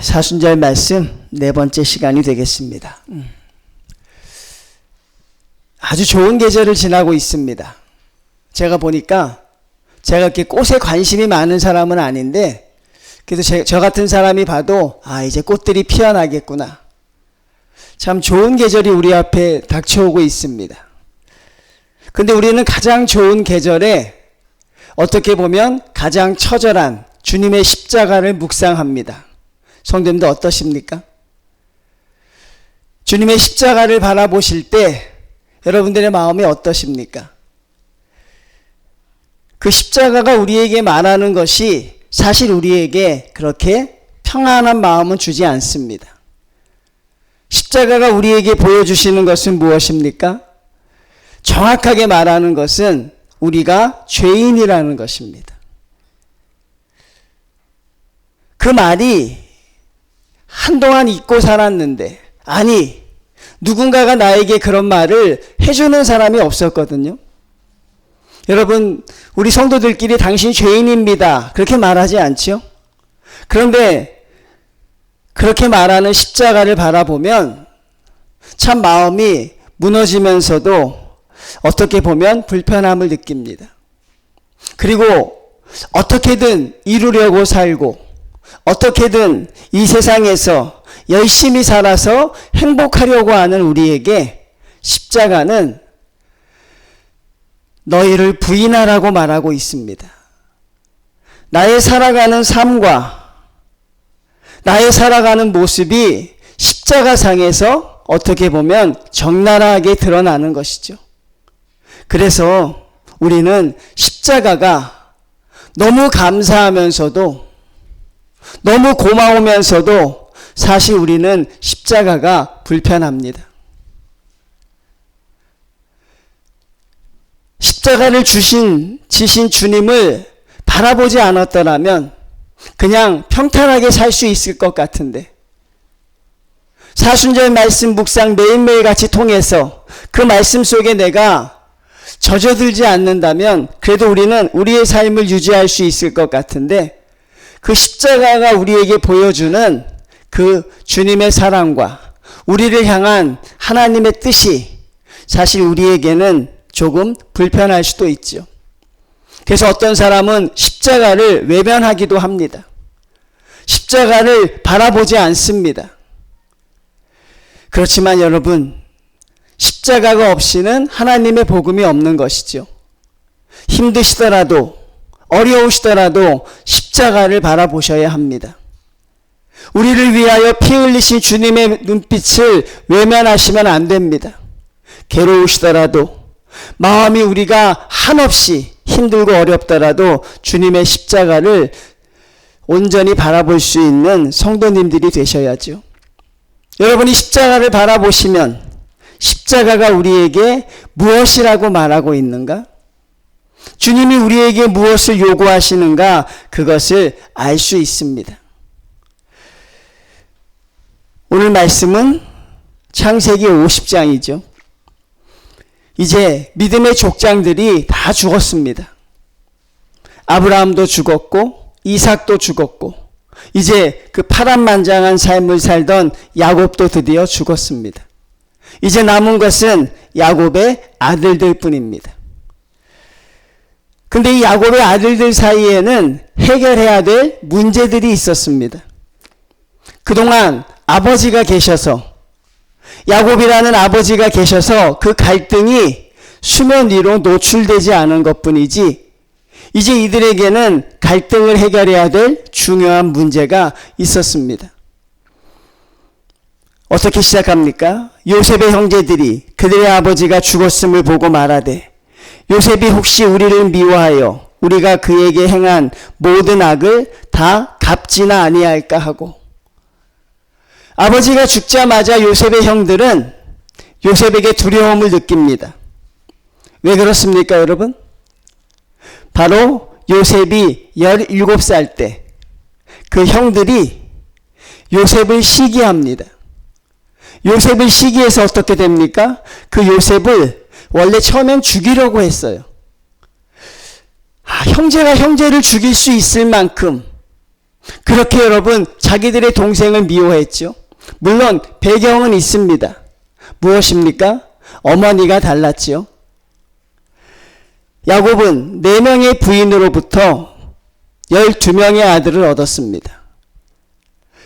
사순절 말씀 네 번째 시간이 되겠습니다. 아주 좋은 계절을 지나고 있습니다. 제가 보니까 제가 이렇게 꽃에 관심이 많은 사람은 아닌데 그래도 저 같은 사람이 봐도 이제 꽃들이 피어나겠구나. 참 좋은 계절이 우리 앞에 닥쳐오고 있습니다. 근데 우리는 가장 좋은 계절에 어떻게 보면 가장 처절한 주님의 십자가를 묵상합니다. 성도님들 어떠십니까? 주님의 십자가를 바라보실 때 여러분들의 마음이 어떠십니까? 그 십자가가 우리에게 말하는 것이 사실 우리에게 그렇게 평안한 마음은 주지 않습니다. 십자가가 우리에게 보여주시는 것은 무엇입니까? 정확하게 말하는 것은 우리가 죄인이라는 것입니다. 그 말이 한동안 잊고 살았는데, 누군가가 나에게 그런 말을 해주는 사람이 없었거든요. 여러분, 우리 성도들끼리 당신 죄인입니다, 그렇게 말하지 않죠? 그런데 그렇게 말하는 십자가를 바라보면 참 마음이 무너지면서도 어떻게 보면 불편함을 느낍니다. 그리고 어떻게든 이루려고 살고 어떻게든 이 세상에서 열심히 살아서 행복하려고 하는 우리에게 십자가는 너희를 부인하라고 말하고 있습니다. 나의 살아가는 삶과 나의 살아가는 모습이 십자가상에서 어떻게 보면 적나라하게 드러나는 것이죠. 그래서 우리는 십자가가 너무 감사하면서도 너무 고마우면서도 사실 우리는 십자가가 불편합니다. 십자가를 지신 주님을 바라보지 않았더라면 그냥 평탄하게 살 수 있을 것 같은데, 사순절 말씀 묵상 매일매일 같이 통해서 그 말씀 속에 내가 젖어들지 않는다면 그래도 우리는 우리의 삶을 유지할 수 있을 것 같은데, 그 십자가가 우리에게 보여주는 그 주님의 사랑과 우리를 향한 하나님의 뜻이 사실 우리에게는 조금 불편할 수도 있죠. 그래서 어떤 사람은 십자가를 외면하기도 합니다. 십자가를 바라보지 않습니다. 그렇지만 여러분, 십자가가 없이는 하나님의 복음이 없는 것이죠. 힘드시더라도 어려우시더라도 십자가를 바라보셔야 합니다. 우리를 위하여 피 흘리신 주님의 눈빛을 외면하시면 안 됩니다. 괴로우시더라도 마음이 우리가 한없이 힘들고 어렵더라도 주님의 십자가를 온전히 바라볼 수 있는 성도님들이 되셔야죠. 여러분이 십자가를 바라보시면 십자가가 우리에게 무엇이라고 말하고 있는가? 주님이 우리에게 무엇을 요구하시는가? 그것을 알 수 있습니다. 오늘 말씀은 창세기 50장이죠. 이제 믿음의 족장들이 다 죽었습니다. 아브라함도 죽었고 이삭도 죽었고 이제 그 파란만장한 삶을 살던 야곱도 드디어 죽었습니다. 이제 남은 것은 야곱의 아들들 뿐입니다. 근데 이 야곱의 아들들 사이에는 해결해야 될 문제들이 있었습니다. 그동안 아버지가 계셔서, 야곱이라는 아버지가 계셔서 그 갈등이 수면 위로 노출되지 않은 것뿐이지, 이제 이들에게는 갈등을 해결해야 될 중요한 문제가 있었습니다. 어떻게 시작합니까? 요셉의 형제들이 그들의 아버지가 죽었음을 보고 말하되, 요셉이 혹시 우리를 미워하여 우리가 그에게 행한 모든 악을 다 갚지나 아니할까 하고, 아버지가 죽자마자 요셉의 형들은 요셉에게 두려움을 느낍니다. 왜 그렇습니까, 여러분? 바로 요셉이 17살 때 그 형들이 요셉을 시기합니다. 요셉을 시기해서 어떻게 됩니까? 그 요셉을 원래 처음엔 죽이려고 했어요. 형제가 형제를 죽일 수 있을 만큼 그렇게 여러분 자기들의 동생을 미워했죠. 물론 배경은 있습니다. 무엇입니까? 어머니가 달랐지요. 야곱은 4명의 부인으로부터 12명의 아들을 얻었습니다.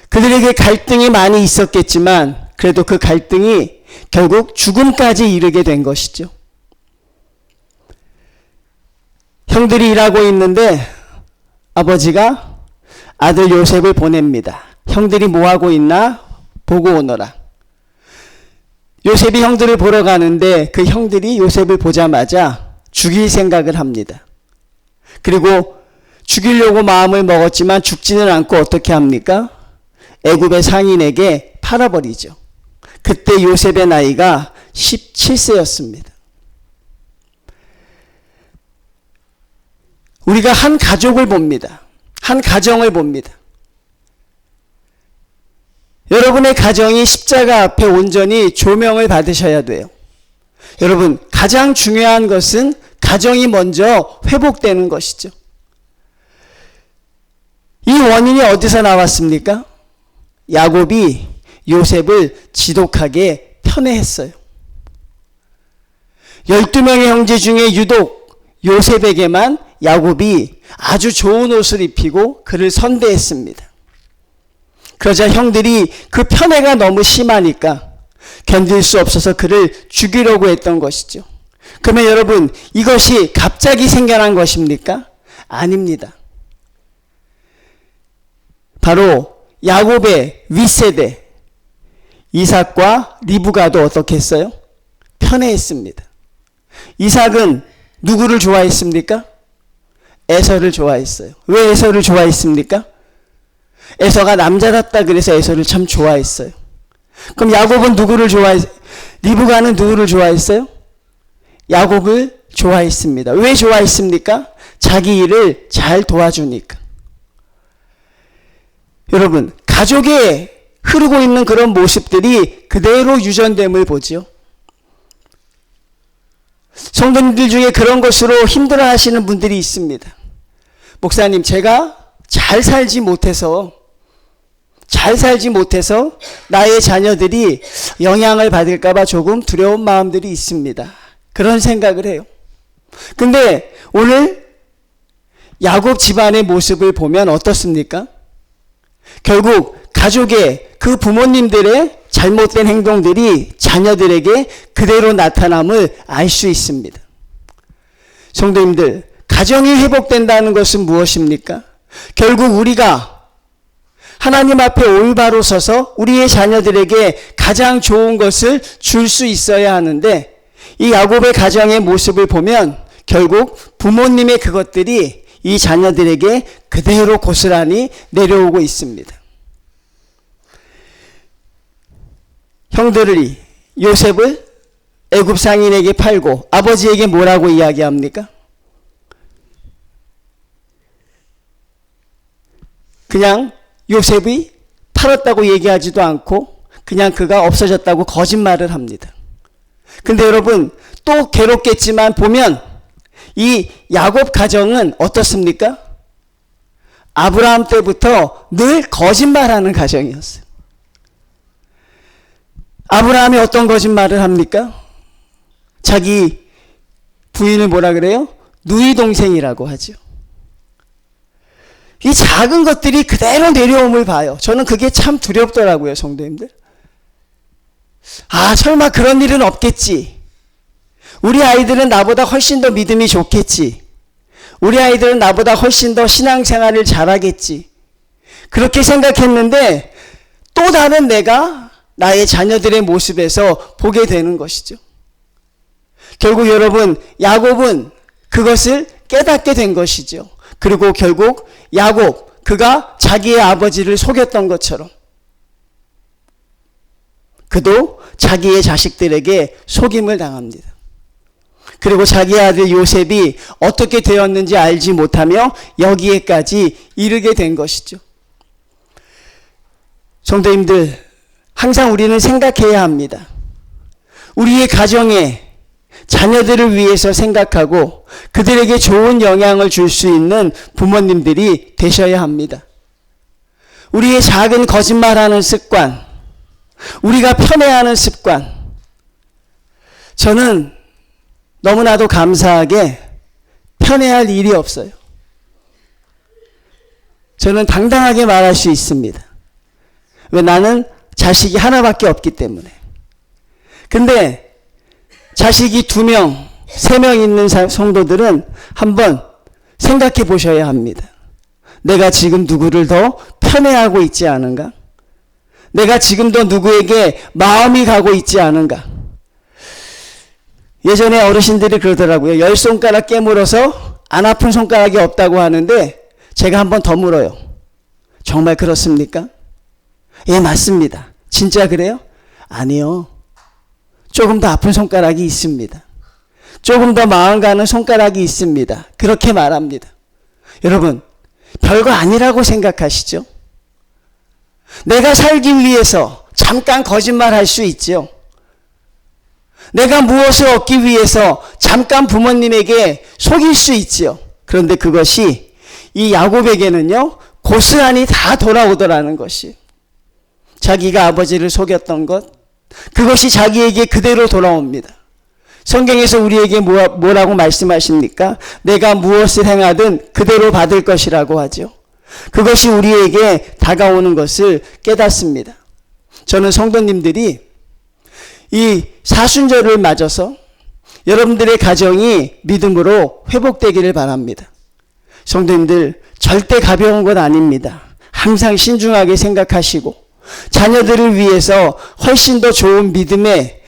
그들에게 갈등이 많이 있었겠지만 그래도 그 갈등이 결국 죽음까지 이르게 된 것이죠. 형들이 일하고 있는데 아버지가 아들 요셉을 보냅니다. 형들이 뭐하고 있나 보고 오너라. 요셉이 형들을 보러 가는데 그 형들이 요셉을 보자마자 죽일 생각을 합니다. 그리고 죽이려고 마음을 먹었지만 죽지는 않고 어떻게 합니까? 애굽의 상인에게 팔아버리죠. 그때 요셉의 나이가 17세였습니다. 우리가 한 가족을 봅니다. 한 가정을 봅니다. 여러분의 가정이 십자가 앞에 온전히 조명을 받으셔야 돼요. 여러분, 가장 중요한 것은 가정이 먼저 회복되는 것이죠. 이 원인이 어디서 나왔습니까? 야곱이 요셉을 지독하게 편애했어요. 12명의 형제 중에 유독 요셉에게만 야곱이 아주 좋은 옷을 입히고 그를 선대했습니다. 그러자 형들이 그 편애가 너무 심하니까 견딜 수 없어서 그를 죽이려고 했던 것이죠. 그러면 여러분, 이것이 갑자기 생겨난 것입니까? 아닙니다. 바로 야곱의 윗세대 이삭과 리브가도 어떻게 했어요? 편애했습니다. 이삭은 누구를 좋아했습니까? 에서를 좋아했어요. 왜 에서를 좋아했습니까? 에서가 남자답다 그래서 에서를 참 좋아했어요. 그럼 야곱은 누구를 리브가는 누구를 좋아했어요? 야곱을 좋아했습니다. 왜 좋아했습니까? 자기 일을 잘 도와주니까. 여러분, 가족에 흐르고 있는 그런 모습들이 그대로 유전됨을 보죠. 성도님들 중에 그런 것으로 힘들어 하시는 분들이 있습니다. 목사님, 제가 잘 살지 못해서 나의 자녀들이 영향을 받을까봐 조금 두려운 마음들이 있습니다. 그런 생각을 해요. 근데 오늘 야곱 집안의 모습을 보면 어떻습니까? 결국 가족의 그 부모님들의 잘못된 행동들이 자녀들에게 그대로 나타남을 알 수 있습니다. 성도님들, 가정이 회복된다는 것은 무엇입니까? 결국 우리가 하나님 앞에 올바로 서서 우리의 자녀들에게 가장 좋은 것을 줄 수 있어야 하는데, 이 야곱의 가정의 모습을 보면 결국 부모님의 그것들이 이 자녀들에게 그대로 고스란히 내려오고 있습니다. 형들이 요셉을 애굽 상인에게 팔고 아버지에게 뭐라고 이야기합니까? 그냥 요셉이 팔았다고 얘기하지도 않고 그냥 그가 없어졌다고 거짓말을 합니다. 근데 여러분, 또 괴롭겠지만 보면 이 야곱 가정은 어떻습니까? 아브라함 때부터 늘 거짓말하는 가정이었어요. 아브라함이 어떤 거짓말을 합니까? 자기 부인을 뭐라 그래요? 누이 동생이라고 하죠. 이 작은 것들이 그대로 내려옴을 봐요. 저는 그게 참 두렵더라고요, 성도님들. 아, 설마 그런 일은 없겠지. 우리 아이들은 나보다 훨씬 더 믿음이 좋겠지. 우리 아이들은 나보다 훨씬 더 신앙생활을 잘하겠지. 그렇게 생각했는데 또 다른 내가 나의 자녀들의 모습에서 보게 되는 것이죠. 결국 여러분, 야곱은 그것을 깨닫게 된 것이죠. 그리고 결국 야곱, 그가 자기의 아버지를 속였던 것처럼 그도 자기의 자식들에게 속임을 당합니다. 그리고 자기 아들 요셉이 어떻게 되었는지 알지 못하며 여기에까지 이르게 된 것이죠. 성도님들, 항상 우리는 생각해야 합니다. 우리의 가정에 자녀들을 위해서 생각하고 그들에게 좋은 영향을 줄 수 있는 부모님들이 되셔야 합니다. 우리의 작은 거짓말하는 습관, 우리가 편애하는 습관, 저는 너무나도 감사하게 편애할 일이 없어요. 저는 당당하게 말할 수 있습니다. 왜? 나는 자식이 하나밖에 없기 때문에. 근데 자식이 2명, 3명 있는 성도들은 한번 생각해 보셔야 합니다. 내가 지금 누구를 더 편애하고 있지 않은가? 내가 지금도 누구에게 마음이 가고 있지 않은가? 예전에 어르신들이 그러더라고요. 10손가락 깨물어서 안 아픈 손가락이 없다고 하는데 제가 한 번 더 물어요. 정말 그렇습니까? 예, 맞습니다. 진짜 그래요? 아니요. 조금 더 아픈 손가락이 있습니다. 조금 더 마음 가는 손가락이 있습니다. 그렇게 말합니다. 여러분, 별거 아니라고 생각하시죠? 내가 살기 위해서 잠깐 거짓말할 수 있죠. 내가 무엇을 얻기 위해서 잠깐 부모님에게 속일 수 있죠. 그런데 그것이 이 야곱에게는요, 고스란히 다 돌아오더라는 것이. 자기가 아버지를 속였던 것, 그것이 자기에게 그대로 돌아옵니다. 성경에서 우리에게 뭐라고 말씀하십니까? 내가 무엇을 행하든 그대로 받을 것이라고 하죠. 그것이 우리에게 다가오는 것을 깨닫습니다. 저는 성도님들이 이 사순절을 맞아서 여러분들의 가정이 믿음으로 회복되기를 바랍니다. 성도님들, 절대 가벼운 것 아닙니다. 항상 신중하게 생각하시고 자녀들을 위해서 훨씬 더 좋은 믿음의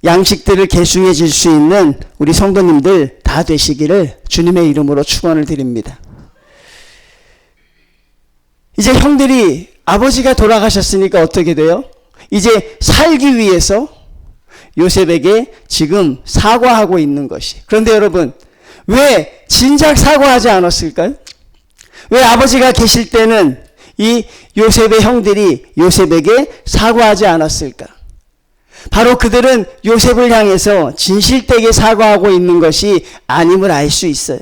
양식들을 계승해 줄 수 있는 우리 성도님들 다 되시기를 주님의 이름으로 축원을 드립니다. 이제 형들이 아버지가 돌아가셨으니까 어떻게 돼요? 이제 살기 위해서 요셉에게 지금 사과하고 있는 것이. 그런데 여러분, 왜 진작 사과하지 않았을까요? 왜 아버지가 계실 때는 이 요셉의 형들이 요셉에게 사과하지 않았을까? 바로 그들은 요셉을 향해서 진실되게 사과하고 있는 것이 아님을 알 수 있어요.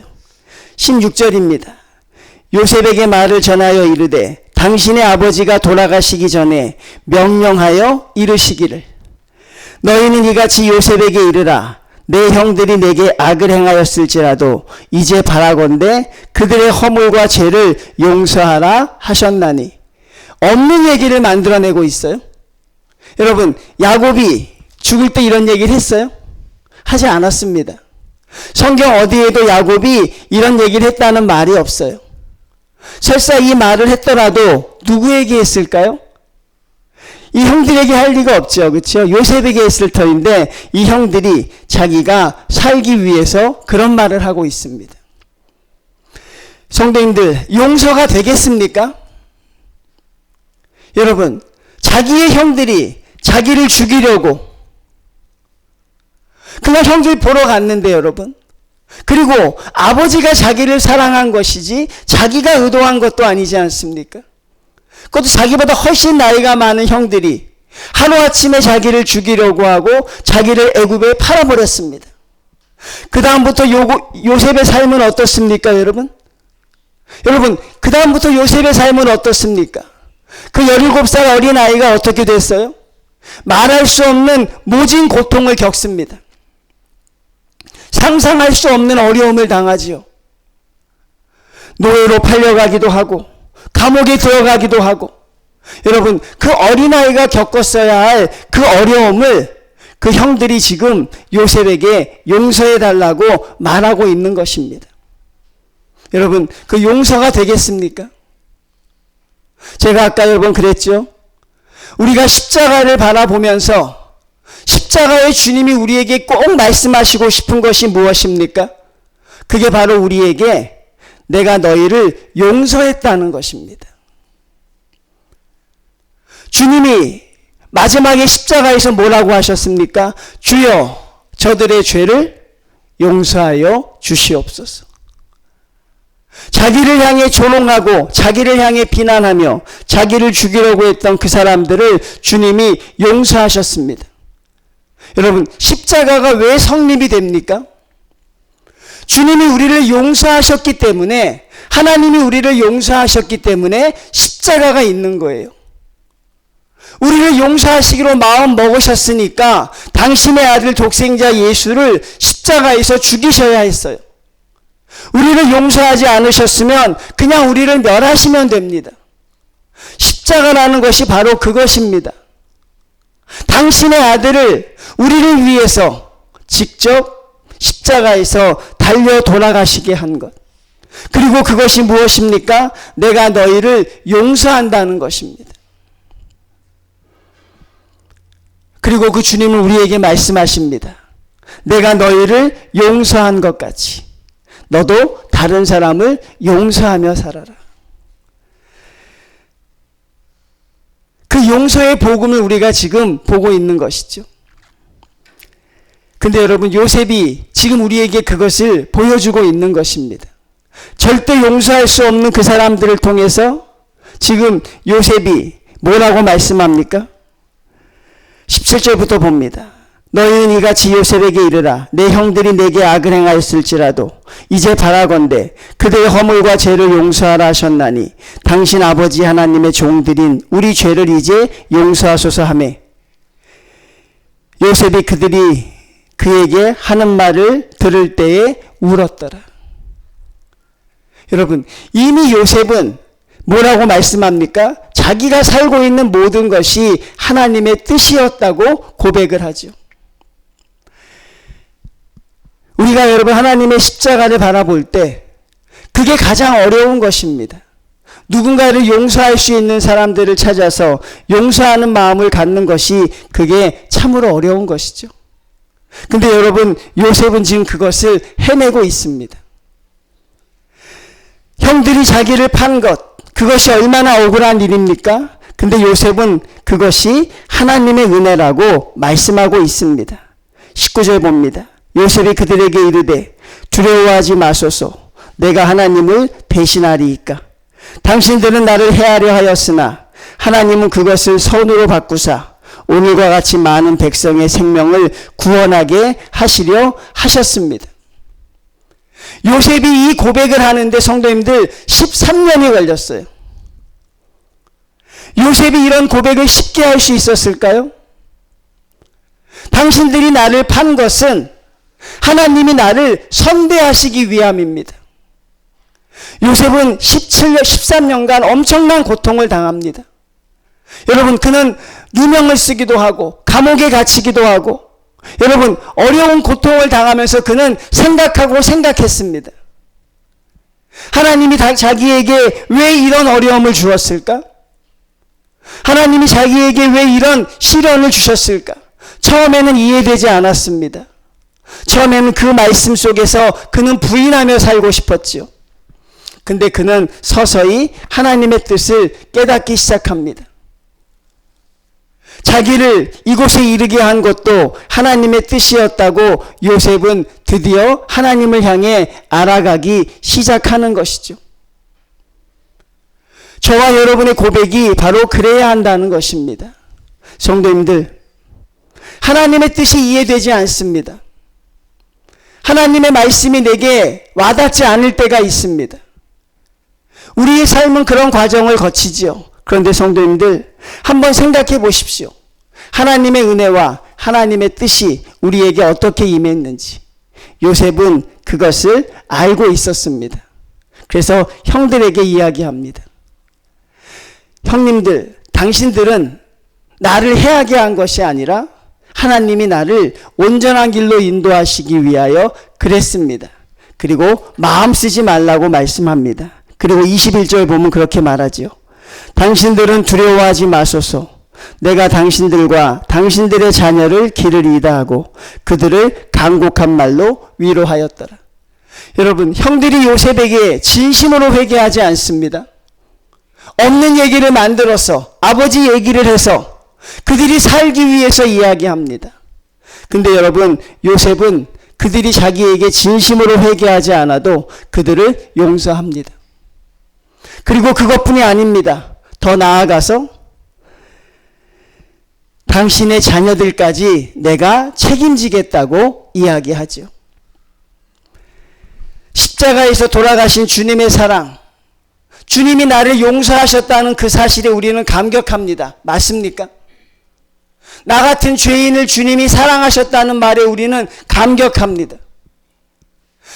16절입니다. 요셉에게 말을 전하여 이르되 당신의 아버지가 돌아가시기 전에 명령하여 이르시기를 너희는 이같이 요셉에게 이르라. 내 형들이 내게 악을 행하였을지라도 이제 바라건대 그들의 허물과 죄를 용서하라 하셨나니. 없는 얘기를 만들어내고 있어요. 여러분, 야곱이 죽을 때 이런 얘기를 했어요? 하지 않았습니다. 성경 어디에도 야곱이 이런 얘기를 했다는 말이 없어요. 설사 이 말을 했더라도 누구에게 했을까요? 이 형들에게 할 리가 없죠. 그렇죠? 요셉에게 했을 터인데 이 형들이 자기가 살기 위해서 그런 말을 하고 있습니다. 성도님들, 용서가 되겠습니까? 여러분, 자기의 형들이 자기를 죽이려고 그냥 형들 보러 갔는데 여러분, 그리고 아버지가 자기를 사랑한 것이지 자기가 의도한 것도 아니지 않습니까? 그것도 자기보다 훨씬 나이가 많은 형들이 하루아침에 자기를 죽이려고 하고 자기를 애굽에 팔아버렸습니다. 그 다음부터 요셉의 삶은 어떻습니까, 여러분? 여러분, 그 다음부터 요셉의 삶은 어떻습니까? 그 17살 어린아이가 어떻게 됐어요? 말할 수 없는 모진 고통을 겪습니다. 상상할 수 없는 어려움을 당하지요. 노예로 팔려가기도 하고 감옥에 들어가기도 하고. 여러분, 그 어린아이가 겪었어야 할 그 어려움을 그 형들이 지금 요셉에게 용서해달라고 말하고 있는 것입니다. 여러분, 그 용서가 되겠습니까? 제가 아까 여러분 그랬죠? 우리가 십자가를 바라보면서 십자가의 주님이 우리에게 꼭 말씀하시고 싶은 것이 무엇입니까? 그게 바로 우리에게 내가 너희를 용서했다는 것입니다. 주님이 마지막에 십자가에서 뭐라고 하셨습니까? 주여, 저들의 죄를 용서하여 주시옵소서. 자기를 향해 조롱하고 자기를 향해 비난하며 자기를 죽이려고 했던 그 사람들을 주님이 용서하셨습니다. 여러분, 십자가가 왜 성립이 됩니까? 주님이 우리를 용서하셨기 때문에 하나님이 우리를 용서하셨기 때문에 십자가가 있는 거예요. 우리를 용서하시기로 마음 먹으셨으니까 당신의 아들 독생자 예수를 십자가에서 죽이셔야 했어요. 우리를 용서하지 않으셨으면 그냥 우리를 멸하시면 됩니다. 십자가라는 것이 바로 그것입니다. 당신의 아들을 우리를 위해서 직접 십자가에서 달려 돌아가시게 한 것. 그리고 그것이 무엇입니까? 내가 너희를 용서한다는 것입니다. 그리고 그 주님은 우리에게 말씀하십니다. 내가 너희를 용서한 것 같이 너도 다른 사람을 용서하며 살아라. 그 용서의 복음을 우리가 지금 보고 있는 것이죠. 근데 여러분, 요셉이 지금 우리에게 그것을 보여주고 있는 것입니다. 절대 용서할 수 없는 그 사람들을 통해서 지금 요셉이 뭐라고 말씀합니까? 17절부터 봅니다. 너희는 이같이 요셉에게 이르라. 내 형들이 내게 악을 행하였을지라도 이제 바라건대 그들의 허물과 죄를 용서하라 하셨나니 당신 아버지 하나님의 종들인 우리 죄를 이제 용서하소서 하매 요셉이 그들이 그에게 하는 말을 들을 때에 울었더라. 여러분, 이미 요셉은 뭐라고 말씀합니까? 자기가 살고 있는 모든 것이 하나님의 뜻이었다고 고백을 하죠. 우리가 여러분 하나님의 십자가를 바라볼 때 그게 가장 어려운 것입니다. 누군가를 용서할 수 있는 사람들을 찾아서 용서하는 마음을 갖는 것이 그게 참으로 어려운 것이죠. 근데 여러분, 요셉은 지금 그것을 해내고 있습니다. 형들이 자기를 판 것, 그것이 얼마나 억울한 일입니까? 근데 요셉은 그것이 하나님의 은혜라고 말씀하고 있습니다. 19절 봅니다. 요셉이 그들에게 이르되 두려워하지 마소서. 내가 하나님을 배신하리이까. 당신들은 나를 해하려 하였으나 하나님은 그것을 선으로 바꾸사 오늘과 같이 많은 백성의 생명을 구원하게 하시려 하셨습니다. 요셉이 이 고백을 하는데 성도님들 13년이 걸렸어요. 요셉이 이런 고백을 쉽게 할 수 있었을까요? 당신들이 나를 판 것은 하나님이 나를 선대하시기 위함입니다. 요셉은 13년간 엄청난 고통을 당합니다. 여러분, 그는 누명을 쓰기도 하고 감옥에 갇히기도 하고 여러분, 어려운 고통을 당하면서 그는 생각했습니다. 하나님이 자기에게 왜 이런 어려움을 주었을까? 하나님이 자기에게 왜 이런 시련을 주셨을까? 처음에는 이해되지 않았습니다. 처음에는 그 말씀 속에서 그는 부인하며 살고 싶었지요. 근데 그는 서서히 하나님의 뜻을 깨닫기 시작합니다. 자기를 이곳에 이르게 한 것도 하나님의 뜻이었다고 요셉은 드디어 하나님을 향해 알아가기 시작하는 것이죠. 저와 여러분의 고백이 바로 그래야 한다는 것입니다. 성도님들, 하나님의 뜻이 이해되지 않습니다. 하나님의 말씀이 내게 와닿지 않을 때가 있습니다. 우리의 삶은 그런 과정을 거치지요. 그런데 성도님들, 한번 생각해 보십시오. 하나님의 은혜와 하나님의 뜻이 우리에게 어떻게 임했는지. 요셉은 그것을 알고 있었습니다. 그래서 형들에게 이야기합니다. 형님들, 당신들은 나를 해하게 한 것이 아니라 하나님이 나를 온전한 길로 인도하시기 위하여 그랬습니다. 그리고 마음 쓰지 말라고 말씀합니다. 그리고 21절 보면 그렇게 말하지요. 당신들은 두려워하지 마소서. 내가 당신들과 당신들의 자녀를 기르리이다 하고 그들을 간곡한 말로 위로하였더라. 여러분, 형들이 요셉에게 진심으로 회개하지 않습니다. 없는 얘기를 만들어서 아버지 얘기를 해서 그들이 살기 위해서 이야기합니다. 근데 여러분, 요셉은 그들이 자기에게 진심으로 회개하지 않아도 그들을 용서합니다. 그리고 그것뿐이 아닙니다. 더 나아가서 당신의 자녀들까지 내가 책임지겠다고 이야기하죠. 십자가에서 돌아가신 주님의 사랑, 주님이 나를 용서하셨다는 그 사실에 우리는 감격합니다. 맞습니까? 나 같은 죄인을 주님이 사랑하셨다는 말에 우리는 감격합니다.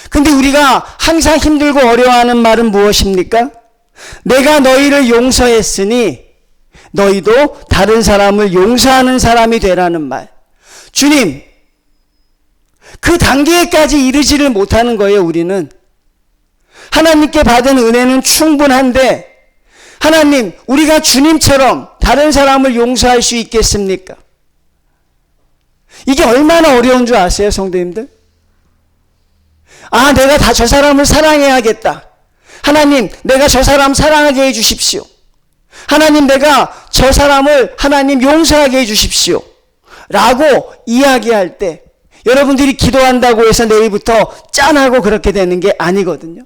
근데 우리가 항상 힘들고 어려워하는 말은 무엇입니까? 내가 너희를 용서했으니 너희도 다른 사람을 용서하는 사람이 되라는 말. 주님, 그 단계까지 이르지를 못하는 거예요, 우리는. 하나님께 받은 은혜는 충분한데, 하나님, 우리가 주님처럼 다른 사람을 용서할 수 있겠습니까? 이게 얼마나 어려운 줄 아세요, 성도님들? 아, 내가 다 저 사람을 사랑해야겠다. 하나님, 내가 저 사람 사랑하게 해주십시오. 하나님, 내가 저 사람을 하나님 용서하게 해주십시오. 라고 이야기할 때 여러분들이 기도한다고 해서 내일부터 짠하고 그렇게 되는 게 아니거든요.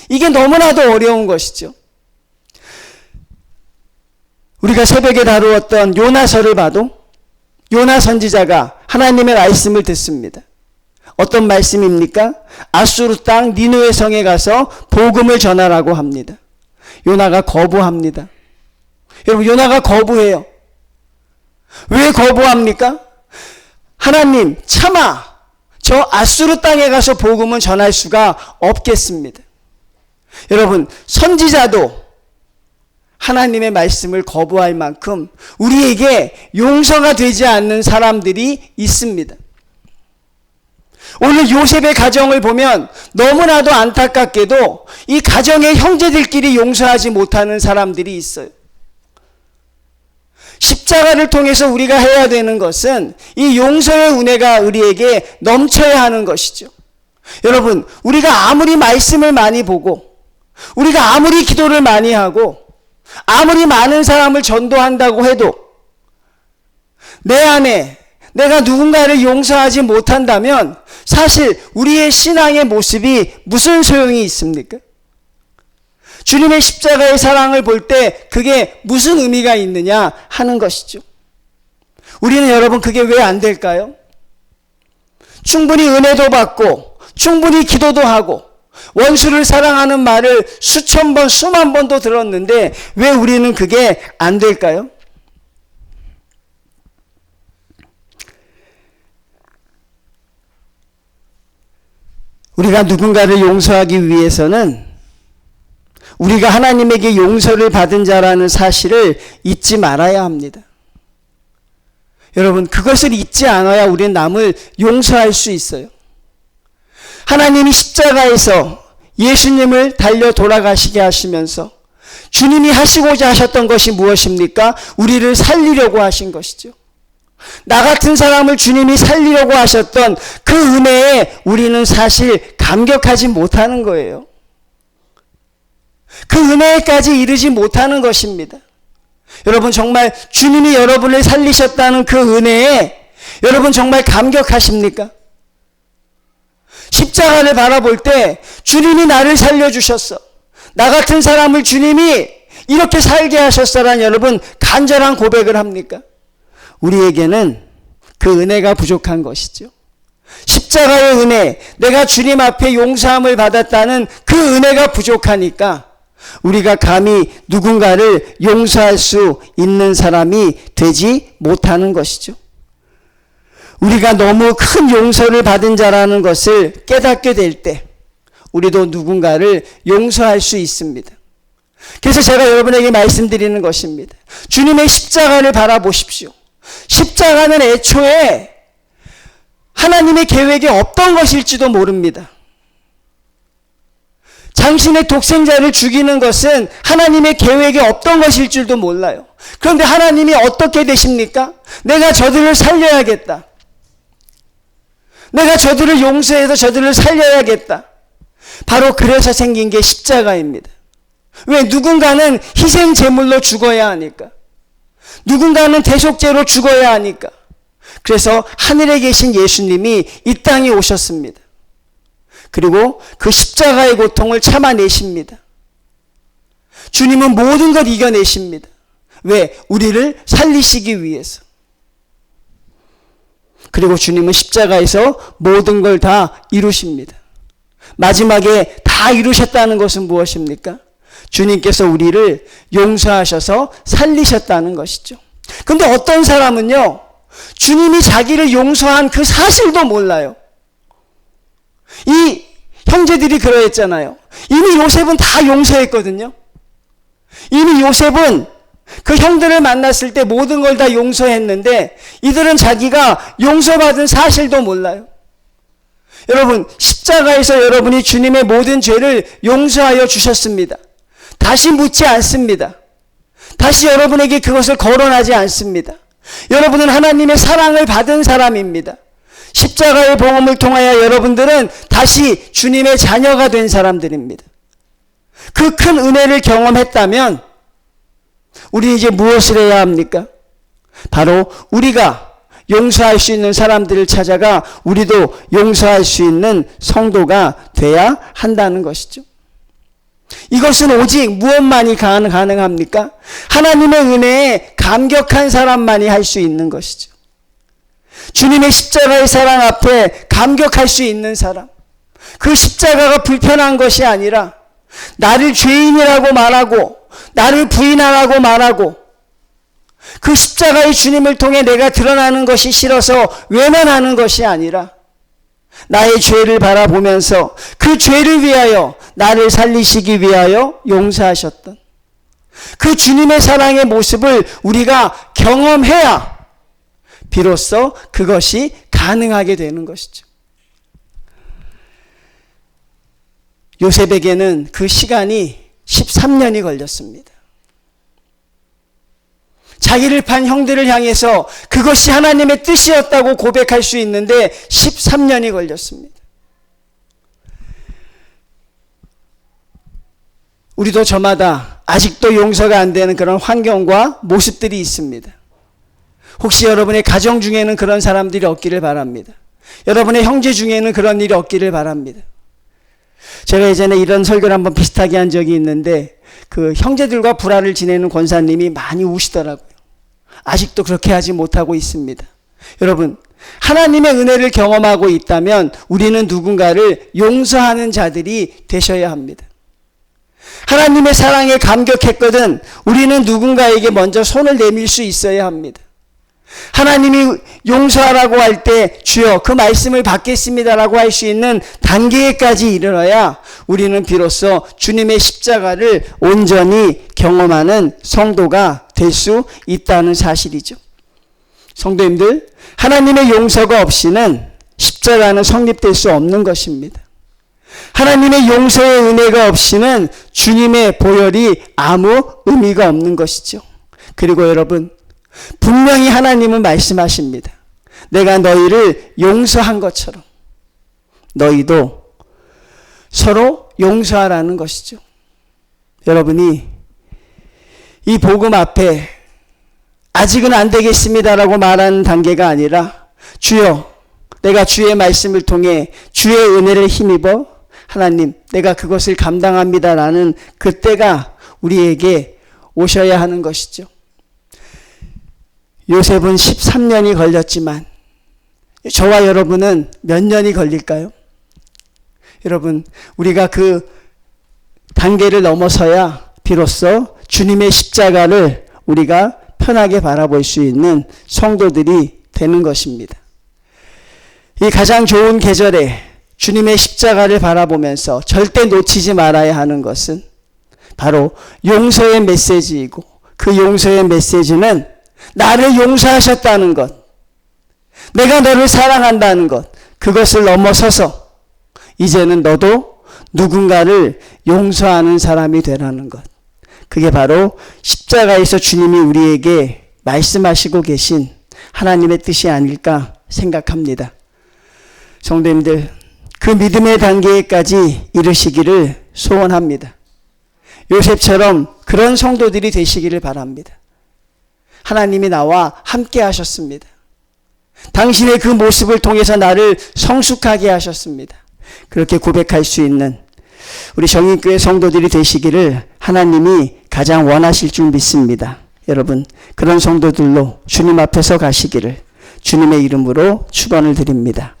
이게 너무나도 어려운 것이죠. 우리가 새벽에 다루었던 요나서를 봐도 요나 선지자가 하나님의 말씀을 듣습니다. 어떤 말씀입니까? 아수르 땅 니느웨 성에 가서 복음을 전하라고 합니다. 요나가 거부합니다. 여러분, 요나가 거부해요. 왜 거부합니까? 하나님, 차마 저 아수르 땅에 가서 복음은 전할 수가 없겠습니다. 여러분, 선지자도 하나님의 말씀을 거부할 만큼 우리에게 용서가 되지 않는 사람들이 있습니다. 오늘 요셉의 가정을 보면 너무나도 안타깝게도 이 가정의 형제들끼리 용서하지 못하는 사람들이 있어요. 십자가를 통해서 우리가 해야 되는 것은 이 용서의 은혜가 우리에게 넘쳐야 하는 것이죠. 여러분, 우리가 아무리 말씀을 많이 보고 우리가 아무리 기도를 많이 하고 아무리 많은 사람을 전도한다고 해도 내 안에 내가 누군가를 용서하지 못한다면 사실 우리의 신앙의 모습이 무슨 소용이 있습니까? 주님의 십자가의 사랑을 볼 때 그게 무슨 의미가 있느냐 하는 것이죠. 우리는 여러분 그게 왜 안 될까요? 충분히 은혜도 받고 충분히 기도도 하고 원수를 사랑하는 말을 수천 번 수만 번도 들었는데 왜 우리는 그게 안 될까요? 우리가 누군가를 용서하기 위해서는 우리가 하나님에게 용서를 받은 자라는 사실을 잊지 말아야 합니다. 여러분, 그것을 잊지 않아야 우리는 남을 용서할 수 있어요. 하나님이 십자가에서 예수님을 달려 돌아가시게 하시면서 주님이 하시고자 하셨던 것이 무엇입니까? 우리를 살리려고 하신 것이죠. 나 같은 사람을 주님이 살리려고 하셨던 그 은혜에 우리는 사실 감격하지 못하는 거예요. 그 은혜까지 이르지 못하는 것입니다. 여러분, 정말 주님이 여러분을 살리셨다는 그 은혜에 여러분 정말 감격하십니까? 십자가를 바라볼 때 주님이 나를 살려주셨어. 나 같은 사람을 주님이 이렇게 살게 하셨어라는 여러분 간절한 고백을 합니까? 우리에게는 그 은혜가 부족한 것이죠. 십자가의 은혜, 내가 주님 앞에 용서함을 받았다는 그 은혜가 부족하니까 우리가 감히 누군가를 용서할 수 있는 사람이 되지 못하는 것이죠. 우리가 너무 큰 용서를 받은 자라는 것을 깨닫게 될 때 우리도 누군가를 용서할 수 있습니다. 그래서 제가 여러분에게 말씀드리는 것입니다. 주님의 십자가를 바라보십시오. 십자가는 애초에 하나님의 계획에 없던 것일지도 모릅니다. 당신의 독생자를 죽이는 것은 하나님의 계획에 없던 것일 줄도 몰라요. 그런데 하나님이 어떻게 되십니까? 내가 저들을 살려야겠다. 내가 저들을 용서해서 저들을 살려야겠다. 바로 그래서 생긴 게 십자가입니다. 왜? 누군가는 희생 제물로 죽어야 하니까. 누군가는 대속죄로 죽어야 하니까. 그래서 하늘에 계신 예수님이 이 땅에 오셨습니다. 그리고 그 십자가의 고통을 참아내십니다. 주님은 모든 걸 이겨내십니다. 왜? 우리를 살리시기 위해서. 그리고 주님은 십자가에서 모든 걸 다 이루십니다. 마지막에 다 이루셨다는 것은 무엇입니까? 주님께서 우리를 용서하셔서 살리셨다는 것이죠. 근데 어떤 사람은요, 주님이 자기를 용서한 그 사실도 몰라요. 이 형제들이 그러했잖아요. 이미 요셉은 다 용서했거든요. 이미 요셉은 그 형들을 만났을 때 모든 걸 다 용서했는데 이들은 자기가 용서받은 사실도 몰라요. 여러분, 십자가에서 여러분이 주님의 모든 죄를 용서하여 주셨습니다. 다시 묻지 않습니다. 다시 여러분에게 그것을 거론하지 않습니다. 여러분은 하나님의 사랑을 받은 사람입니다. 십자가의 복음을 통하여 여러분들은 다시 주님의 자녀가 된 사람들입니다. 그 큰 은혜를 경험했다면 우리 이제 무엇을 해야 합니까? 바로 우리가 용서할 수 있는 사람들을 찾아가 우리도 용서할 수 있는 성도가 돼야 한다는 것이죠. 이것은 오직 무엇만이 가능합니까? 하나님의 은혜에 감격한 사람만이 할 수 있는 것이죠. 주님의 십자가의 사랑 앞에 감격할 수 있는 사람. 그 십자가가 불편한 것이 아니라 나를 죄인이라고 말하고 나를 부인하라고 말하고 그 십자가의 주님을 통해 내가 드러나는 것이 싫어서 외면하는 것이 아니라 나의 죄를 바라보면서 그 죄를 위하여 나를 살리시기 위하여 용서하셨던 그 주님의 사랑의 모습을 우리가 경험해야 비로소 그것이 가능하게 되는 것이죠. 요셉에게는 그 시간이 13년이 걸렸습니다. 자기를 판 형들을 향해서 그것이 하나님의 뜻이었다고 고백할 수 있는데 13년이 걸렸습니다. 우리도 저마다 아직도 용서가 안 되는 그런 환경과 모습들이 있습니다. 혹시 여러분의 가정 중에는 그런 사람들이 없기를 바랍니다. 여러분의 형제 중에는 그런 일이 없기를 바랍니다. 제가 예전에 이런 설교를 한번 비슷하게 한 적이 있는데 그 형제들과 불화를 지내는 권사님이 많이 우시더라고요. 아직도 그렇게 하지 못하고 있습니다. 여러분, 하나님의 은혜를 경험하고 있다면 우리는 누군가를 용서하는 자들이 되셔야 합니다. 하나님의 사랑에 감격했거든 우리는 누군가에게 먼저 손을 내밀 수 있어야 합니다. 하나님이 용서하라고 할 때 주여 그 말씀을 받겠습니다라고 할 수 있는 단계까지 이르러야 우리는 비로소 주님의 십자가를 온전히 경험하는 성도가 될 수 있다는 사실이죠. 성도님들, 하나님의 용서가 없이는 십자가는 성립될 수 없는 것입니다. 하나님의 용서의 은혜가 없이는 주님의 보혈이 아무 의미가 없는 것이죠. 그리고 여러분, 분명히 하나님은 말씀하십니다. 내가 너희를 용서한 것처럼 너희도 서로 용서하라는 것이죠. 여러분이 이 복음 앞에 아직은 안 되겠습니다라고 말하는 단계가 아니라 주여 내가 주의 말씀을 통해 주의 은혜를 힘입어 하나님 내가 그것을 감당합니다라는 그때가 우리에게 오셔야 하는 것이죠. 요셉은 13년이 걸렸지만 저와 여러분은 몇 년이 걸릴까요? 여러분, 우리가 그 단계를 넘어서야 비로소 주님의 십자가를 우리가 편하게 바라볼 수 있는 성도들이 되는 것입니다. 이 가장 좋은 계절에 주님의 십자가를 바라보면서 절대 놓치지 말아야 하는 것은 바로 용서의 메시지이고 그 용서의 메시지는 나를 용서하셨다는 것, 내가 너를 사랑한다는 것, 그것을 넘어서서 이제는 너도 누군가를 용서하는 사람이 되라는 것. 그게 바로 십자가에서 주님이 우리에게 말씀하시고 계신 하나님의 뜻이 아닐까 생각합니다. 성도님들, 그 믿음의 단계까지 이르시기를 소원합니다. 요셉처럼 그런 성도들이 되시기를 바랍니다. 하나님이 나와 함께 하셨습니다. 당신의 그 모습을 통해서 나를 성숙하게 하셨습니다. 그렇게 고백할 수 있는 우리 정인교회 성도들이 되시기를 하나님이 가장 원하실 줄 믿습니다. 여러분, 그런 성도들로 주님 앞에서 가시기를 주님의 이름으로 축원을 드립니다.